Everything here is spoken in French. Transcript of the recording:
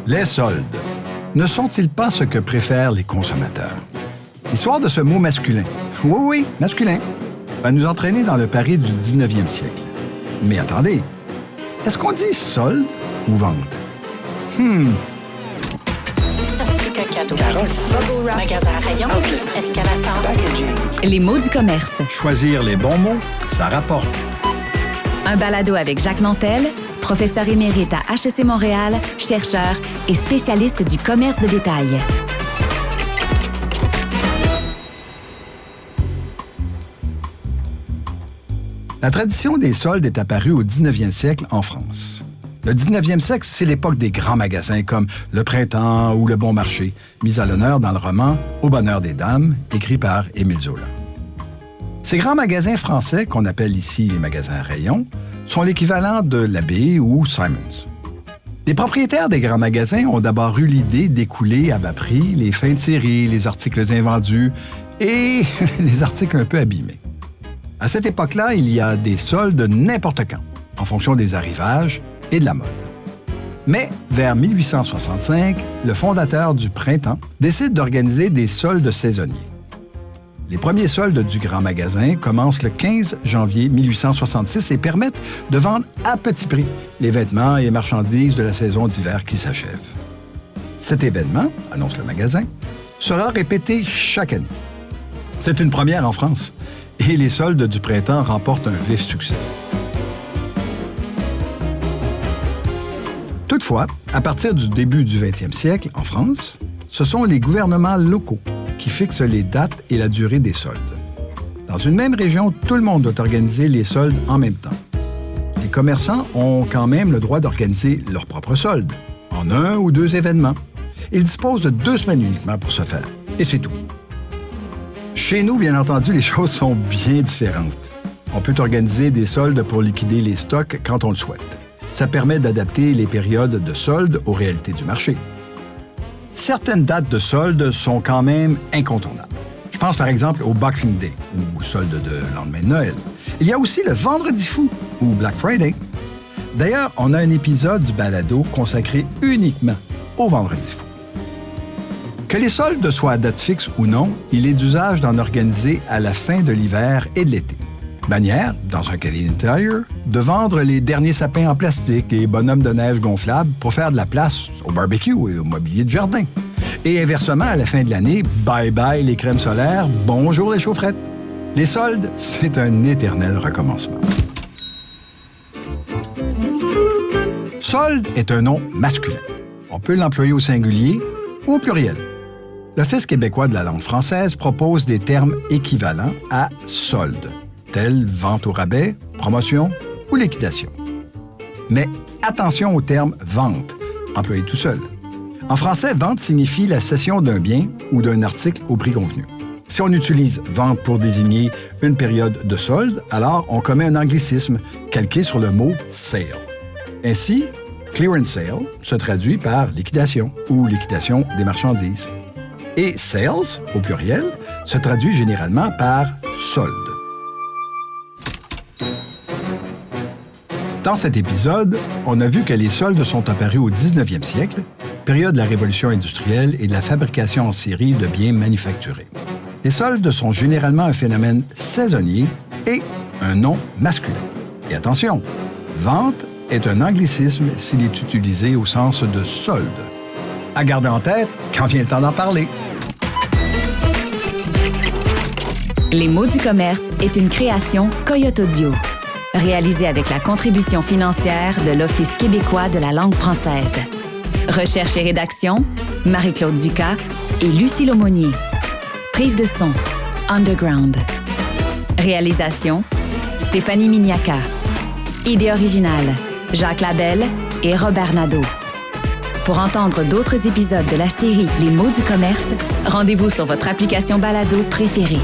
Les soldes. Ne sont-ils pas ce que préfèrent les consommateurs? L'histoire de ce mot masculin, oui, masculin, va nous entraîner dans le Paris du 19e siècle. Mais attendez, est-ce qu'on dit solde ou vente? Certificat cadeau. Carrosse. Bubble wrap. Magasin à rayon. Outlet. Escalator. Packaging. Les mots du commerce. Choisir les bons mots, ça rapporte. Un balado avec Jacques Nantel, professeur émérite à HEC Montréal, chercheur et spécialiste du commerce de détail. La tradition des soldes est apparue au 19e siècle en France. Le 19e siècle, c'est l'époque des grands magasins comme Le Printemps ou Le Bon Marché, mis à l'honneur dans le roman Au bonheur des dames, écrit par Émile Zola. Ces grands magasins français, qu'on appelle ici les magasins à rayons, sont l'équivalent de l'Abbé ou Simons. Les propriétaires des grands magasins ont d'abord eu l'idée d'écouler à bas prix les fins de série, les articles invendus et les articles un peu abîmés. À cette époque-là, il y a des soldes n'importe quand, en fonction des arrivages et de la mode. Mais vers 1865, le fondateur du Printemps décide d'organiser des soldes saisonniers. Les premiers soldes du grand magasin commencent le 15 janvier 1866 et permettent de vendre à petit prix les vêtements et marchandises de la saison d'hiver qui s'achève. Cet événement, annonce le magasin, sera répété chaque année. C'est une première en France et les soldes du printemps remportent un vif succès. Toutefois, à partir du début du 20e siècle, en France, ce sont les gouvernements locaux qui fixent les dates et la durée des soldes. Dans une même région, tout le monde doit organiser les soldes en même temps. Les commerçants ont quand même le droit d'organiser leurs propres soldes, en 1 ou 2 événements. Ils disposent de 2 semaines uniquement pour ce faire, et c'est tout. Chez nous, bien entendu, les choses sont bien différentes. On peut organiser des soldes pour liquider les stocks quand on le souhaite. Ça permet d'adapter les périodes de soldes aux réalités du marché. Certaines dates de soldes sont quand même incontournables. Je pense par exemple au Boxing Day, ou solde de lendemain de Noël. Il y a aussi le Vendredi fou, ou Black Friday. D'ailleurs, on a un épisode du balado consacré uniquement au Vendredi fou. Que les soldes soient à date fixe ou non, il est d'usage d'en organiser à la fin de l'hiver et de l'été. Manière, dans un Canadian Tire, de vendre les derniers sapins en plastique et bonhommes de neige gonflables pour faire de la place au barbecue et au mobilier de jardin. Et inversement, à la fin de l'année, bye-bye les crèmes solaires, bonjour les chaufferettes. Les soldes, c'est un éternel recommencement. Solde est un nom masculin. On peut l'employer au singulier ou au pluriel. L'Office québécois de la langue française propose des termes équivalents à solde, tels vente au rabais, promotion ou liquidation. Mais attention au terme « vente », employé tout seul. En français, vente signifie la cession d'un bien ou d'un article au prix convenu. Si on utilise « vente » pour désigner une période de solde, alors on commet un anglicisme calqué sur le mot « sale ». Ainsi, « clearance sale » se traduit par « liquidation » ou « liquidation des marchandises ». Et « sales » au pluriel se traduit généralement par « solde ». Dans cet épisode, on a vu que les soldes sont apparus au 19e siècle, période de la révolution industrielle et de la fabrication en série de biens manufacturés. Les soldes sont généralement un phénomène saisonnier et un nom masculin. Et attention, vente est un anglicisme s'il est utilisé au sens de solde. À garder en tête quand vient le temps d'en parler. Les mots du commerce est une création Coyote Audio. Réalisé avec la contribution financière de l'Office québécois de la langue française. Recherche et rédaction, Marie-Claude Ducas et Lucie Laumonier. Prise de son, Underground. Réalisation, Stéphanie Miniaka. Idée originale, Jacques Labelle et Robert Nadeau. Pour entendre d'autres épisodes de la série Les mots du commerce, rendez-vous sur votre application balado préférée.